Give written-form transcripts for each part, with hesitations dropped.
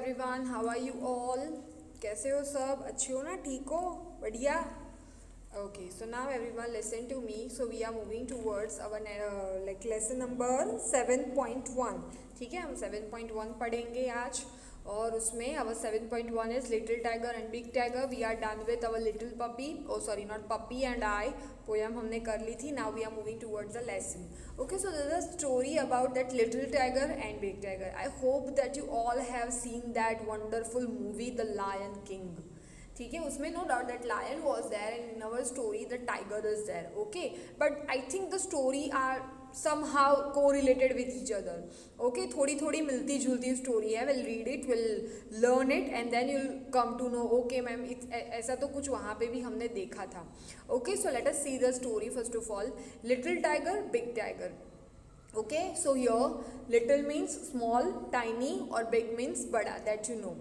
Everyone, how are you all? कैसे हो सब? अच्छे हो ना? ठीक हो? बढ़िया. Okay, so now everyone listen to me. So we are moving towards our like lesson number 7.1. ठीक है, हम 7.1 पढ़ेंगे आज. और उसमें our 7.1 is little tiger and big tiger. We are done with our little puppy. Oh sorry, not puppy and I. Poem हमने कर ली थी. Now we are moving towards the lesson. Okay, so there is a story about that little tiger and big tiger. I hope that you all have seen that wonderful movie, The Lion King. ठीक है, उसमें no doubt that lion was there and in our story the tiger is there. Okay, but I think the story are somehow co-related with each other. Okay, थोड़ी थोड़ी मिलती जुलती story है. Will read it, will learn it and then you'll come to know okay ma'am ऐसा तो कुछ वहाँ पे भी हमने देखा था. Okay, so let us see the story. First of all, little tiger, big tiger. Okay, so here little means small, tiny, or big means बड़ा, that you know.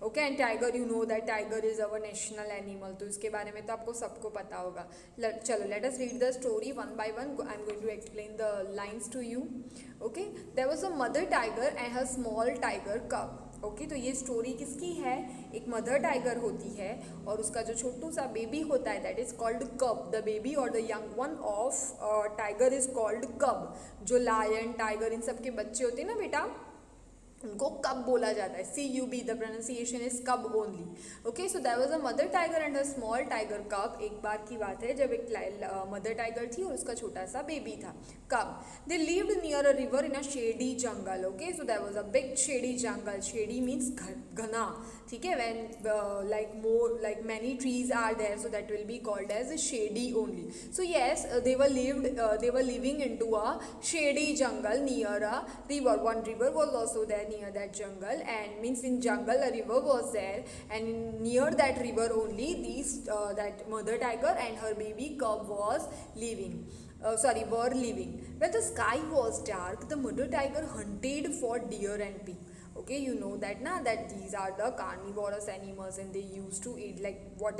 Okay, and tiger, you know that tiger is our national animal. तो इसके बारे में तो आपको सबको पता होगा. चलो, let us read the story one by one. I am going to explain the lines to you. Okay, there was a mother tiger and her small tiger cub. Okay, तो ये स्टोरी किसकी है? एक मदर टाइगर होती है और उसका जो छोटू सा बेबी होता है दैट इज़ कॉल्ड कब. द बेबी और the young one of tiger is called कब. जो लायन, टाइगर, इन सब के बच्चे होते हैं ना बेटा, उनको कब बोला जाता है. CUB, the pronunciation is cub only. Okay, so there was a mother tiger and a small tiger cub. एक बार की बात है जब एक मदर टाइगर थी और उसका छोटा सा बेबी था cub. They lived near a river in a shady jungle. Okay, so there was a big shady jungle. Shady means घना. ठीक है, when like many trees are there, so that will be called as shady only. So yes, they were living into a shady jungle near a river. One river was also there near that jungle, and means in jungle a river was there, and near that river only that mother tiger and her baby cub was living. Were living. When the sky was dark, the mother tiger hunted for deer and pig. Okay, you know that na, that these are the carnivorous animals and they used to eat like what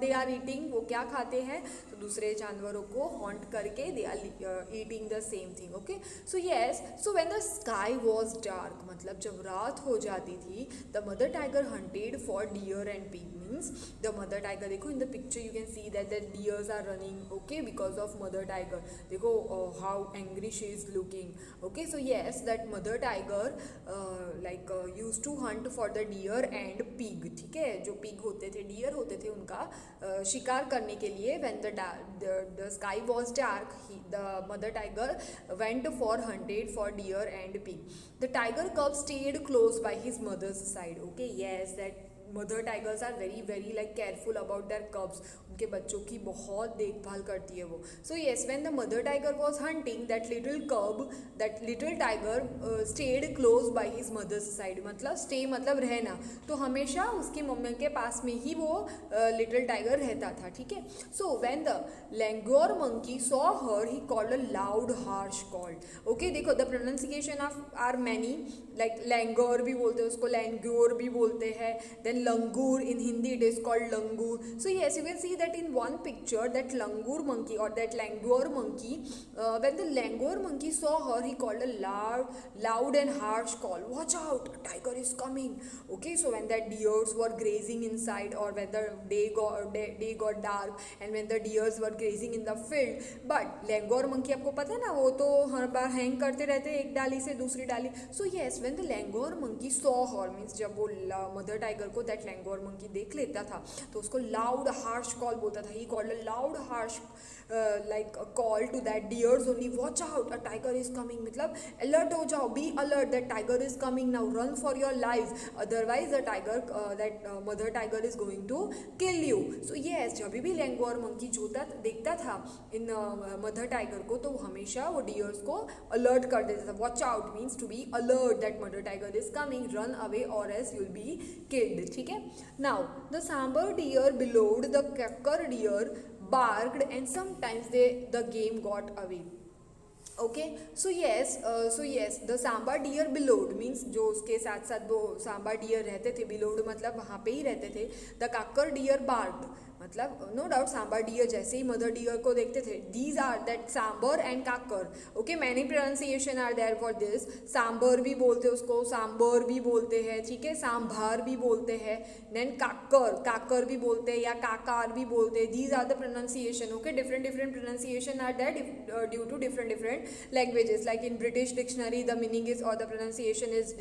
they are eating, वो क्या खाते हैं, तो दूसरे जानवरों को haunt करके they are eating the same thing. Okay, so yes, so when the sky was dark, मतलब जब रात हो जाती थी, the mother tiger hunted for deer and pig. Means the mother tiger, देखो in the picture you can see that the deers are running. Okay, because of mother tiger. देखो how angry she is looking. Okay, so yes, that mother tiger used to hunt for the deer and pig. ठीक है, जो pig होते थे, deer होते थे, उनका शिकार करने के लिए when the sky was dark, the mother tiger went for hunted for deer and pig. The tiger cub stayed close by his mother's side. Okay, yes, that mother tigers are very very like careful about their cubs. उनके बच्चों की बहुत देखभाल करती है वो. So yes, when the mother tiger was hunting, that little tiger stayed close by his mother's side. मतलब stay मतलब रहना, तो हमेशा उसकी मम्मी के पास में ही वो लिटिल टाइगर रहता था. ठीक है, so when the langur monkey saw her, he called a loud harsh call. Okay, देखो the pronunciation of are many, like langur भी बोलते हैं उसको, लैंग्योर भी बोलते हैं, then langur, in Hindi it is called langur. So yes, you can see that in one picture that langur monkey or that langur monkey, when the langur monkey saw her, he called a loud and harsh call, watch out, a tiger is coming. Okay, so when the deers were grazing inside, or when the day got dark and when the deers were grazing in the field, but langur monkey आपको पता है ना, वो तो हर बार hang करते रहते हैं एक डाली से दूसरी डाली. So yes, when the langur monkey saw her, means जब वो मदर टाइगर को दैट लैंगोर मंकी देख लेता था तो उसको लाउड हार्श कॉल बोलता था. He called a loud harsh like call to that deers only, watch out, a tiger is coming. मतलब अलर्ट हो जाओ, be alert, that tiger is coming now, run for your life, otherwise the tiger that mother tiger is going to kill you. So yes, जब भी लैंगोर monkey देखता था इन mother tiger को, तो हमेशा वो डियर्स को अलर्ट कर देता था. Watch out means to be alert, that mother tiger is coming, run away or else you will be killed. ठीक है, now the sambar deer bellowed, the kakkar deer barked, and sometimes the game got away. Okay, so yes, the sambar deer bellowed means जो उसके साथ साथ वो Samba dear रहते थे, बिलोड मतलब वहाँ पे ही रहते थे. द काकर डियर बार्क्ड, मतलब नो डाउट सांबर डियर जैसे ही मदर डियर को देखते थे. These are that sambar and kakar. Okay, many pronunciation are there for this. Sambar भी बोलते हैं उसको, सांबर भी बोलते हैं, ठीक है, सांभार भी बोलते हैं. देन काकर, काकर भी बोलते हैं या काकार भी बोलते हैं. These are the pronunciation. Okay, different different pronunciation are there due to different different languages. Like in British dictionary the meaning is or the pronunciation is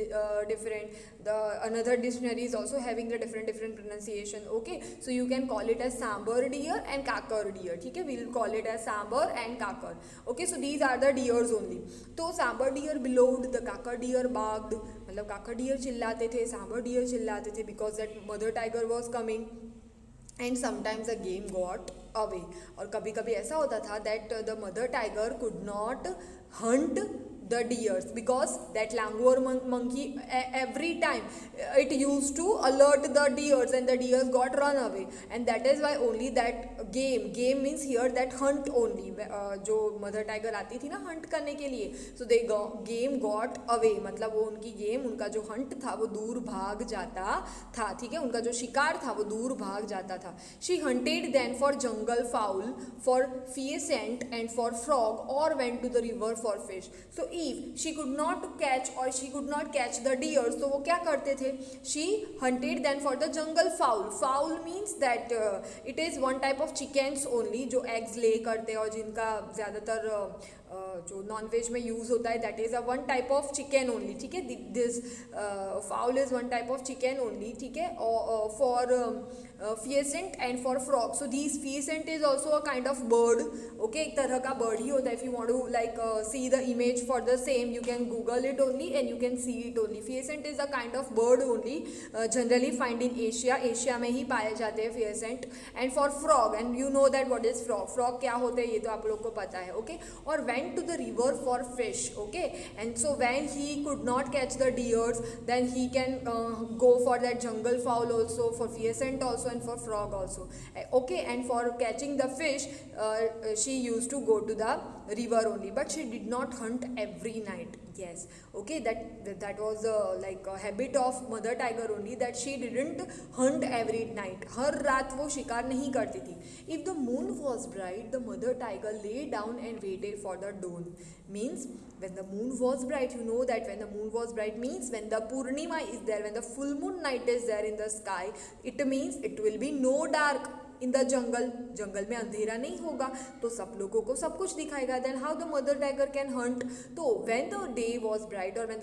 different. The another dictionary is also having the different pronunciation. Okay, so you can call it as sambar deer and kakar deer. ठीक है, we will call it as sambar and kakar. Okay, so these are the deers only. तो sambar deer bellowed, the kakar deer barked. मतलब काकर dear चिल्लाते थे, sambar dear चिल्लाते थे because that mother tiger was coming. And sometimes the game got away. और कभी कभी ऐसा होता था that the mother tiger could not Hunt the deers because that langur monkey every time it used to alert the deers and the deers got run away, and that is why only that game means here that hunt only. जो mother tiger आती थी ना Hunt करने के लिए, so they game got away मतलब वो उनकी गेम, उनका जो हंट था वो दूर भाग जाता था. ठीक है, उनका जो शिकार था वो दूर भाग जाता था. she hunted then for jungle fowl, for pheasant and for frog, or went to the river for fish. So if she could not catch or she could not catch the deer, तो वो क्या करते थे? she hunted then for the jungle fowl. fowl means that it is one type of chickens only जो eggs lay करते हैं और जिनका ज़्यादातर जो नॉन वेज में यूज़ होता है, that is a one type of chicken only. ठीक है, this foul is one type of chicken only. ठीक है, for pheasant and for frog. So these pheasant is also a kind of bird. Okay, एक तरह का bird ही होता है. If you want to like see the image for the same, you can Google it only and you can see it only. Pheasant is a kind of bird only, generally find in Asia. Asia में ही पाए जाते हैं pheasant. And for frog, and you know that what is frog. Frog क्या होते हैं ये तो आप लोग को पता है. Okay, और went to the river for fish. Okay, and so when he could not catch the deers, then he can go for that jungle fowl also, for pheasant also, and for frog also. Okay, and for catching the fish she used to go to the river only, but she did not hunt every night. Yes, okay, that was like a habit of mother tiger only, that she didn't hunt every night. हर रात वो शिकार नहीं करती थी. If the moon was bright, the mother tiger lay down and waited for the dawn. Means when the moon was bright, you know that when the moon was bright means when the Purnima is there, when the full moon night is there in the sky, it means it will be no dark in the jungle. जंगल में अंधेरा नहीं होगा तो सब लोगों को सब कुछ दिखाएगा. Then how the mother tiger can hunt? तो when the day was bright or when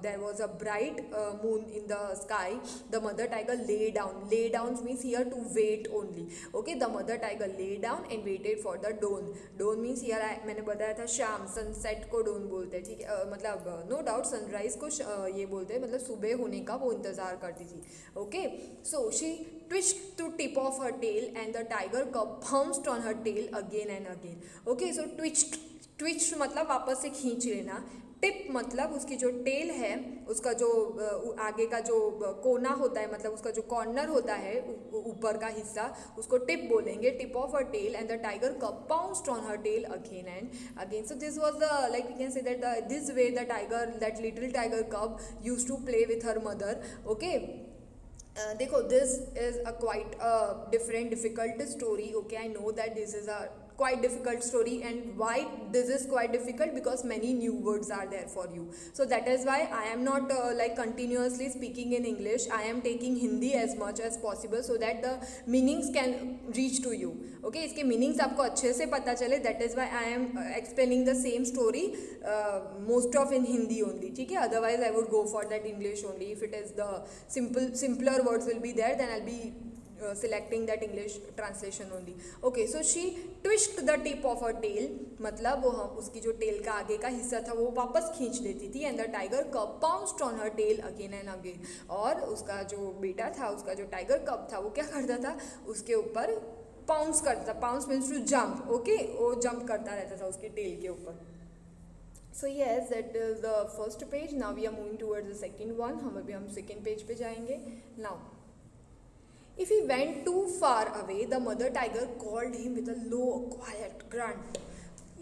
there was a bright moon in the sky, the mother tiger lay down. Lay down means here to wait only. Okay, the mother tiger lay down and waited for the dawn. Dawn means here मैंने बताया था शाम, sunset को dawn बोलते हैं. ठीक है, मतलब नो डाउट सनराइज को ये बोलते हैं, मतलब सुबह होने का वो इंतज़ार करती थी. Okay, so she twitched to tip of her tail and the tiger cub pounced on her tail again and again. Okay, so twitched मतलब वापस से खींच लेना. टिप मतलब उसकी जो टेल है, उसका जो आगे का जो कोना होता है, मतलब उसका जो कॉर्नर होता है ऊपर का हिस्सा, उसको टिप बोलेंगे. Tip of her tail and the tiger cub pounced on her tail again and again. So this was the like we can say that this way the tiger, that little tiger cub used to play with her mother. Okay, देखो this is a quite different difficult story. Okay, I know that this is a quite difficult story, and why this is quite difficult because many new words are there for you. So that is why I am not like continuously speaking in English. I am taking Hindi as much as possible so that the meanings can reach to you. Okay, इसके meanings आपको अच्छे से पता चले. That is why I am explaining the same story most of in Hindi only. ठीक है, otherwise I would go for that English only. If it is the simpler words will be there, then I'll be selecting that English translation only. Okay, so she twitched the tip of her tail, मतलब वो उसकी जो tell का आगे का हिस्सा था वो वापस खींच लेती थी. And the tiger cub pounced on her tail again and again. और उसका जो बेटा था, उसका जो टाइगर कब था, वो क्या करता था, उसके ऊपर पाउंस करता था. Pounce means to jump. Okay, वो जंप करता रहता था उसकी टेल के ऊपर. So yes, that is the first page. Now we are moving towards the second one. हम second page पे जाएंगे. Now if he went too far away, the mother tiger called him with a low, quiet grunt.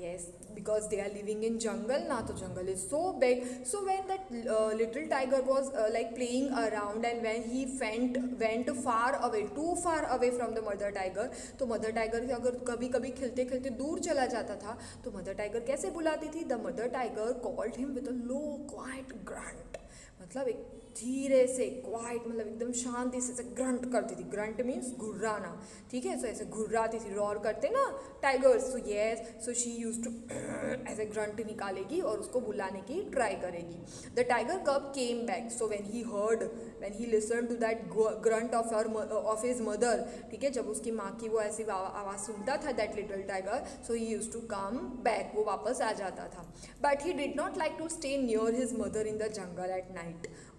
Yes, because they are living in jungle now, तो jungle is so big. So when that little tiger was like playing around, and when he went far away, too far away from the mother tiger, तो mother tiger अगर कभी कभी खेलते खेलते दूर चला जाता था, तो mother tiger कैसे बुलाती थी? The mother tiger called him with a low quiet grunt. मतलब एक धीरे से क्वाइट, मतलब एकदम शांति से ग्रंट करती थी. ग्रंट मीन्स घुर्राना, ठीक है. सो ऐसे घुर्राती थी, रॉर करते ना tigers. So yes, so she use to ऐसे ग्रंट निकालेगी और उसको बुलाने की ट्राई करेगी. The tiger cub came back. So when he listen to that grunt of his mother, ठीक है, जब उसकी माँ की वो ऐसी आवाज़ सुनता था that little tiger, so he use to come back, वो वापस आ जाता था. But he did not like to stay near his mother in the jungle at night.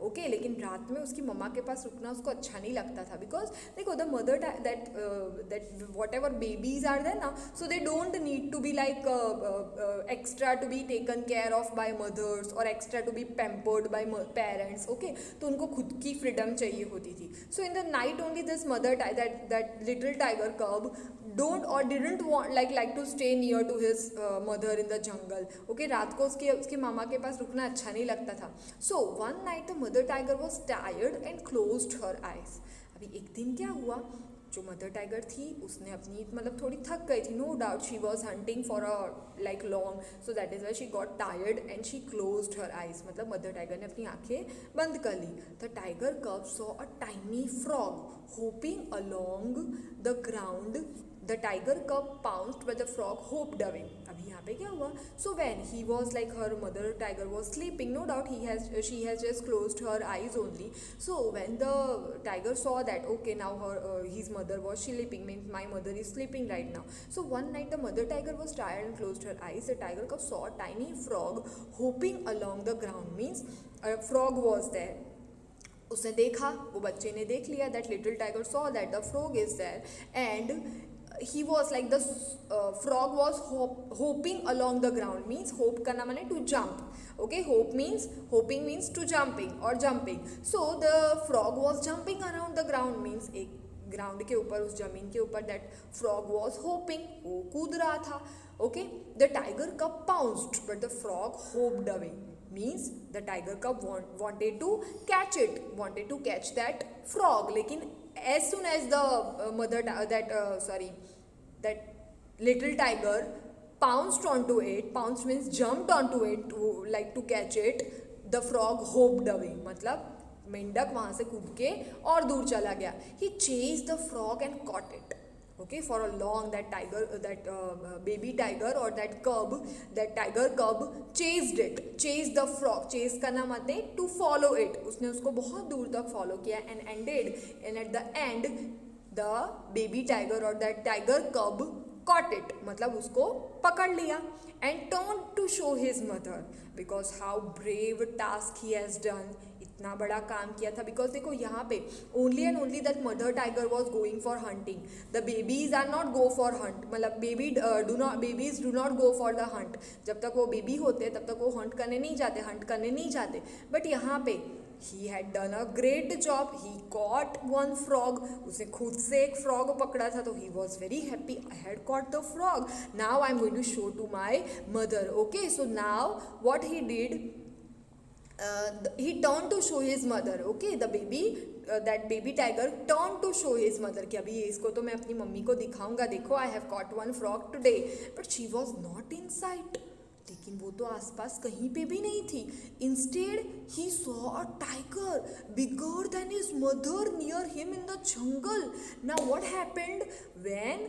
Okay, लेकिन रात में उसकी मम्मा के पास रुकना उसको अच्छा नहीं लगता था. बिकॉज देखो, the mother that whatever babies are there ना, so they don't need to be like extra to be taken care of by mothers और extra to be pampered by parents. Okay, तो उनको खुद की freedom चाहिए होती थी. So in the night only this mother that little tiger cub don't or didn't want like to stay near to his mother in the jungle. Okay, रात को उसके मामा के पास रुकना अच्छा नहीं लगता था. So one night the mother tiger was tired and closed her eyes. अभी एक दिन क्या हुआ, जो मदर टाइगर थी उसने अपनी मतलब थोड़ी थक गई थी. No doubt she was hunting for a like long, so that is why she got tired and she closed her eyes. मतलब मदर टाइगर ने अपनी आंखें बंद कर ली. The tiger cub saw a tiny frog hopping along the ground. The tiger cub pounced but the frog hopped away. अभी यहाँ पे क्या हुआ? So when he was like her mother tiger was sleeping, no doubt she has just closed her eyes only. So when the tiger saw that okay now his mother was sleeping, means my mother is sleeping right now. So one night the mother tiger was tired and closed her eyes. The tiger cub saw a tiny frog hopping along the ground, means a frog was there. उसने देखा, वो बच्चे ने देख लिया, that little tiger saw that the frog is there, and he was like the frog was hopping along the ground, means hope करना माने to jump. Okay, hopping means to jumping or jumping. So the frog was jumping around the ground, means एक ground के ऊपर, उस जमीन के ऊपर that frog was hopping, वो कूद रहा था. Okay, the tiger cub pounced but the frog hopped away, means the tiger cub wanted to catch that frog. लेकिन as soon as the that little tiger pounced onto it, pounced means jumped onto it to catch it, the frog hopped away. मतलब मेंढक वहाँ से कूद के और दूर चला गया. He chased the frog and caught it. Okay, for a long that baby tiger or that tiger cub chased the frog. Chase करना मतलब to follow it. उसने उसको बहुत दूर तक follow किया and at the end the baby tiger or that tiger cub caught it, मतलब उसको पकड़ लिया and turned to show his mother, because how brave task he has done. इतना बड़ा काम किया था. बिकॉज देखो यहाँ पे only and only that mother tiger was going for hunting. The babies are not go for hunt, मतलब babies do not go for the hunt. जब तक वो बेबी होते तब तक वो हंट करने नहीं जाते. बट यहाँ पे he had done a great job. He caught one frog. उसने खुद से एक frog पकड़ा था, तो he was very happy. I had caught the frog. Now I'm going to show to my mother. Okay, so now what he did, he turned to show his mother. Okay, the baby that baby tiger turned to show his mother कि अभी इसको तो मैं अपनी mummy को दिखाऊंगा, देखो I have caught one frog today. But she was not in sight. लेकिन वो तो आसपास कहीं पे भी नहीं थी. Instead, he saw a tiger bigger than his mother near him in the jungle. Now, what happened when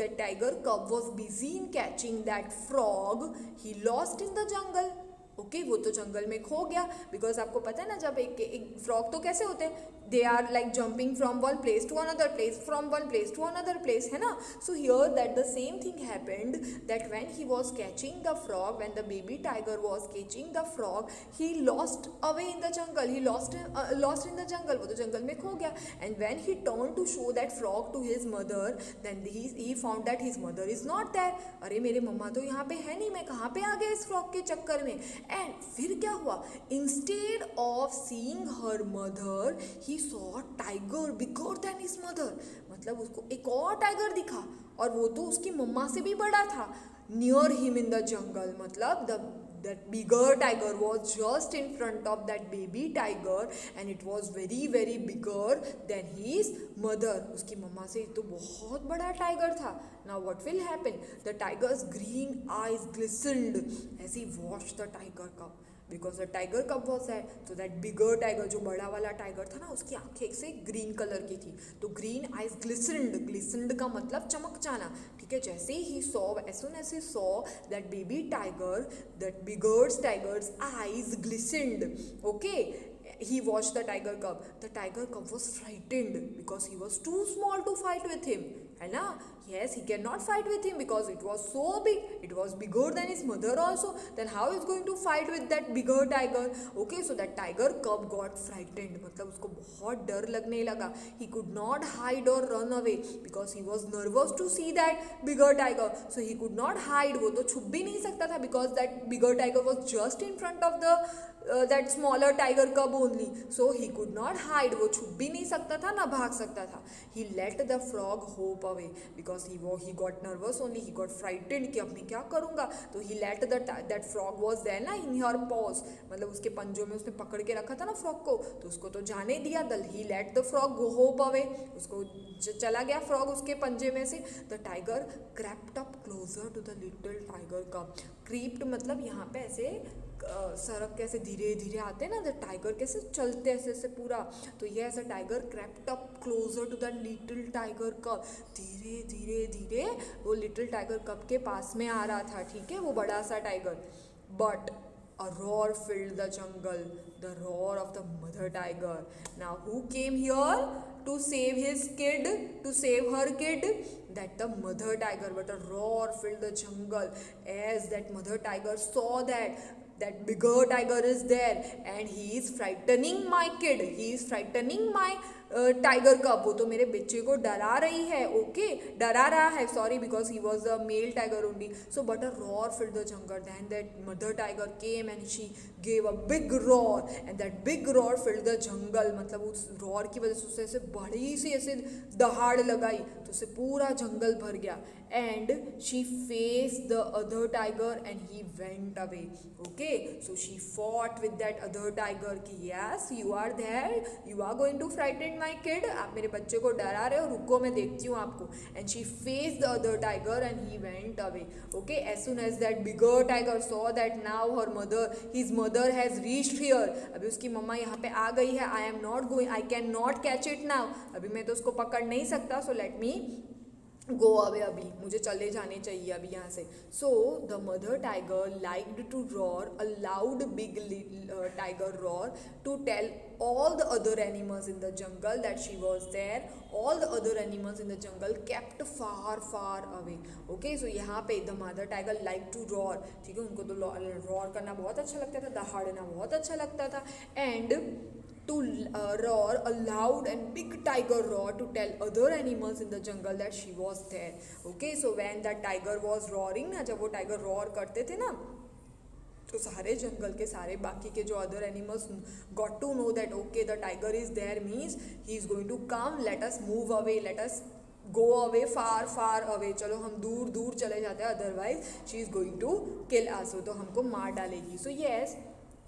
that tiger cub was busy in catching that frog? He lost in the jungle. Okay, वो तो जंगल में खो गया. Because आपको पता है ना, जब एक फ्रॉग तो कैसे होते हैं, they are like jumping from one place to another place, from one place to another place, है ना. So here that the same thing happened, that when he was catching the frog, when the baby tiger was catching the frog, he lost away in the jungle. He lost in the jungle, वो तो जंगल में खो गया. And when he turn to show that frog to his mother, then he found that his mother is not there. अरे मेरे मम्मा तो यहाँ पे है नहीं, मैं कहाँ पे आ गया इस फ्रॉग के चक्कर में. एंड फिर क्या हुआ, instead of seeing her mother, he saw tiger bigger than his mother. मतलब उसको एक और टाइगर दिखा और वो तो उसकी मम्मा से भी बड़ा था. Near him in the jungle, मतलब that bigger tiger was just in front of that baby tiger and it was very very bigger than his mother. उसकी मम्मा से तो बहुत बड़ा टाइगर था. Now what will happen? The tiger's green eyes glistened as he watched the tiger cub. Because the tiger cub was there, so that bigger tiger, जो बड़ा वाला tiger था ना, उसकी आंखें से ग्रीन कलर की थी. तो ग्रीन आइज ग्लिसन्ड का मतलब चमक जाना. ठीक है, जैसे he saw, as soon as he saw that baby tiger, that bigger tiger's eyes glistened. Okay, he watched the tiger cub. The tiger cub was frightened because he was too small to fight with him. है ना? Yes, he cannot fight with him because it was so big. It was bigger than his mother also. Then how is going to fight with that bigger tiger? Okay, so that tiger cub got frightened. मतलब उसको बहुत डर लगने लगा. He could not hide or run away because he was nervous to see that bigger tiger. So he could not hide. वो तो छुप भी नहीं सकता था because that bigger tiger was just in front of the that smaller tiger cub only. So he could not hide. वो छुप भी नहीं सकता था ना भाग सकता था. He let the frog hope away because he got nervous only. He got frightened कि अब मैं क्या करूँगा. तो he let that frog was there ना in her paws, मतलब उसके पंजों में उसने पकड़ के रखा था ना फ्रॉग को, तो उसको तो जाने दिया. He let the frog go hope away. उसको चला गया फ्रॉग उसके पंजे में से. The tiger crept up closer to the little tiger cub. Creeped मतलब यहाँ पे ऐसे सड़क कैसे धीरे धीरे आते हैं ना, द टाइगर कैसे चलते ऐसे ऐसे पूरा. तो ये ऐसा tiger crept up closer to the little tiger cub. धीरे धीरे धीरे वो लिटिल टाइगर कप के पास में आ रहा था. ठीक है, वो बड़ा सा tiger. But a roar filled the jungle, the roar of the mother tiger. Now who came here to save his kid, to save her kid? That the mother tiger. But a roar filled the jungle as that mother tiger saw that bigger tiger is there and he is frightening my kid, he is frightening my tiger cup. वो तो मेरे बच्चे को डरा रही है. Okay, डरा रहा है, sorry, because he was a male tiger only. So but a roar filled the jungle. Then that mother tiger came and she gave a big roar and that big roar filled the jungle. मतलब उस roar की वजह से उसे ऐसे बड़ी सी ऐसे दहाड़ लगाई तो उसे पूरा जंगल भर गया. And she faced the other tiger and he went away. Okay, so she fought with that other tiger कि yes, you are there, you are going to frighten my kid, आप मेरे बच्चे को डरा रहे हो, रुको मैं देखती हूँ आपको. And she faced the other tiger and he went away. Okay, as soon as that bigger tiger saw that now his mother has reached here, अभी उसकी मम्मा यहाँ पे आ गई है. I cannot catch it now. अभी मैं तो उसको पकड़ नहीं सकता. So let me go away, अभी मुझे चले जाने चाहिए अभी यहाँ से. So the mother tiger liked to roar a loud big tiger roar to tell all the other animals in the jungle that she was there. All the other animals in the jungle kept far away. Okay, so यहाँ पे the mother tiger liked to roar. ठीक है, उनको तो roar करना बहुत अच्छा लगता था, दहाड़ना बहुत अच्छा लगता था. And to roar a loud and big tiger roar to tell other animals in the jungle that she was there. Okay, so when that tiger was roaring ना, जब वो tiger roar करते थे ना, तो सारे जंगल के सारे बाकी के जो other animals got to know that okay the tiger is there, means he is going to come, let us move away, let us go away, far away, चलो हम दूर दूर चले जाते हैं, otherwise she is going to kill us, तो हमको मार डालेगी. सो येस,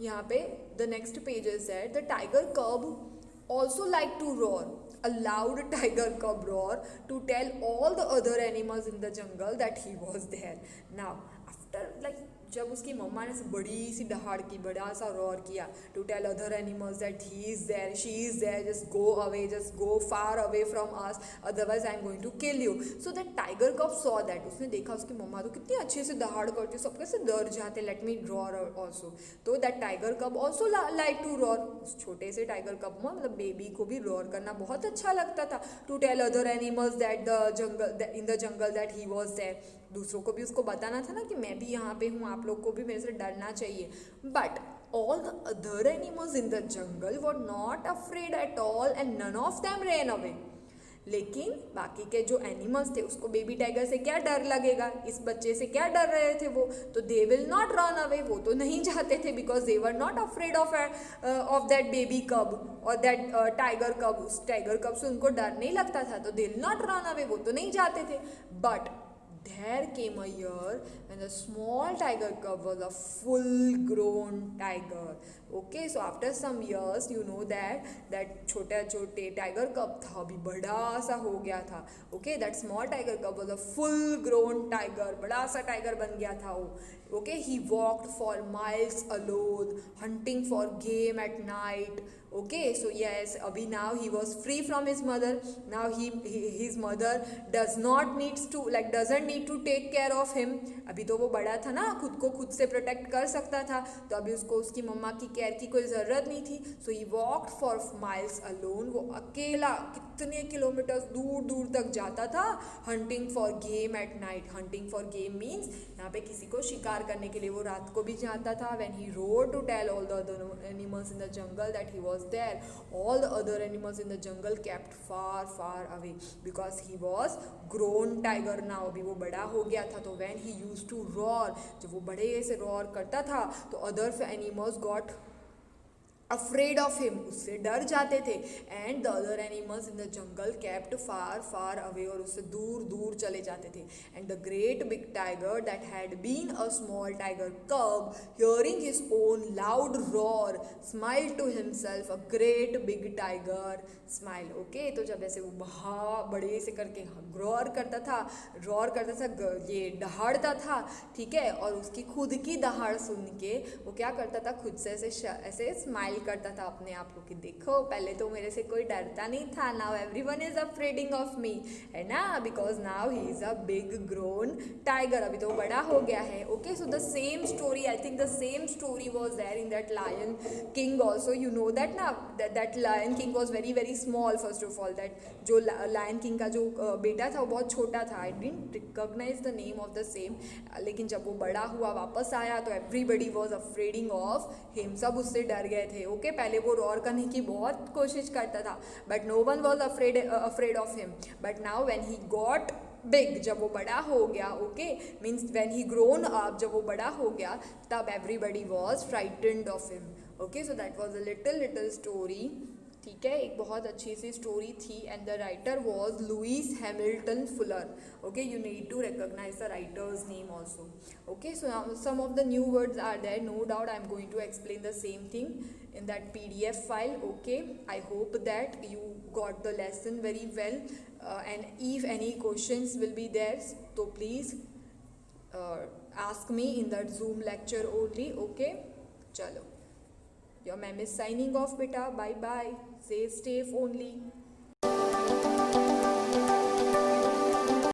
यहाँ पे the next page is that the tiger cub also like to roar. A loud tiger cub roar to tell all the other animals in the jungle that he was there. Now, after like जब उसकी मम्मा ने बड़ी सी दहाड़ की, बड़ा सा roar किया to tell other animals that he is there, she is there, just go away, just go far away from us, otherwise I am going to kill you. So that tiger cub saw that, उसने देखा उसकी मम्मा तो कितनी अच्छे से दहाड़ करती, सब कैसे डर जाते, लेट मी रॉर ऑल्सो. तो that tiger cub also like to roar. उस छोटे से टाइगर कब में मतलब बेबी को भी रॉर करना बहुत अच्छा लगता था. To tell other animals that the jungle, in the jungle that he was there. दूसरों को भी उसको बताना था ना कि मैं भी यहाँ पे हूँ, आप लोग को भी मेरे से डरना चाहिए. But all the other animals in the jungle were not afraid at all and none of them ran away. लेकिन बाकी के जो एनिमल्स थे उसको बेबी टाइगर से क्या डर लगेगा, इस बच्चे से क्या डर रहे थे वो, तो they will not run away, वो तो नहीं चाहते थे, because they were not afraid of that baby कब और दैट टाइगर कब, उस टाइगर कब से उनको डर नहीं लगता था, तो they will not run away, वो तो नहीं चाहते थे. But there came a year when the small tiger cub was a full grown tiger. Okay, so after some years you know that छोटा छोटे tiger cub था अभी बड़ा सा हो गया था. Okay, that small tiger cub was a full grown tiger, बड़ा सा tiger बन गया था वो. Okay, he walked for miles alone hunting for game at night. Okay, so yes, abhi now he was free from his mother. Now his mother doesn't need to take care of him. अभी तो वो बड़ा था ना, खुद को खुद से प्रोटेक्ट कर सकता था, तो अभी उसको उसकी मम्मा की केयर की कोई ज़रूरत नहीं थी. So he walked for miles alone, वो अकेला कितने किलोमीटर्स दूर दूर तक जाता था. Hunting for game at night. Hunting for game means यहाँ पे किसी को शिकार करने के लिए वो रात को भी जाता था. When he roared to tell all the other animals in the jungle that he was there, all the other animals in the jungle kept far away because he was grown tiger now. अभी वो बड़ा हो गया था, तो when he used to roar, जब वो बड़े से roar करता था तो other animals got afraid of him, उससे डर जाते थे. and the other animals in the jungle kept far away, और उससे दूर दूर चले जाते थे. and the great big tiger that had been a small tiger cub, hearing his own loud roar, smiled to himself. a great big tiger smile. okay, तो जब ऐसे वो बड़े से करके roar करता था, ये दहाड़ता था, ठीक है, और उसकी खुद की दहाड़ सुन के वो क्या करता था, खुद से ऐसे स्माइल करता था अपने आप को कि देखो पहले तो मेरे से कोई डरता नहीं था, now everyone is afraiding of me, है ना, because now he is a big grown tiger. अभी तो बड़ा हो गया है. Okay, so the same story, I think the same story was there in that Lion King also. You know that ना, that Lion King was very small. First of all that जो Lion King का जो बेटा था वो बहुत छोटा था. I didn't recognise the name of the same. लेकिन जब वो बड़ा हुआ वापस आया तो everybody was afraiding of him, सब उससे डर गए थे. ओके, पहले वो रॉर करने की बहुत कोशिश करता था, but no one was afraid of him. But now when he got big, जब वो बड़ा हो गया, okay, means when he grown up, जब वो बड़ा हो गया तब everybody was frightened of him. Okay, so that was a little story. ठीक है, एक बहुत अच्छी सी स्टोरी थी. And the writer was Louis Hamilton Fuller. Okay, you need to recognize the writer's name also. Okay, so now some of the new words are there, no doubt. I'm going to explain the same thing in that PDF file. Okay, I hope that you got the lesson very well, and if any questions will be there, so please ask me in that Zoom lecture only. Okay, chalo, your ma'am is signing off beta. Bye bye, stay safe only.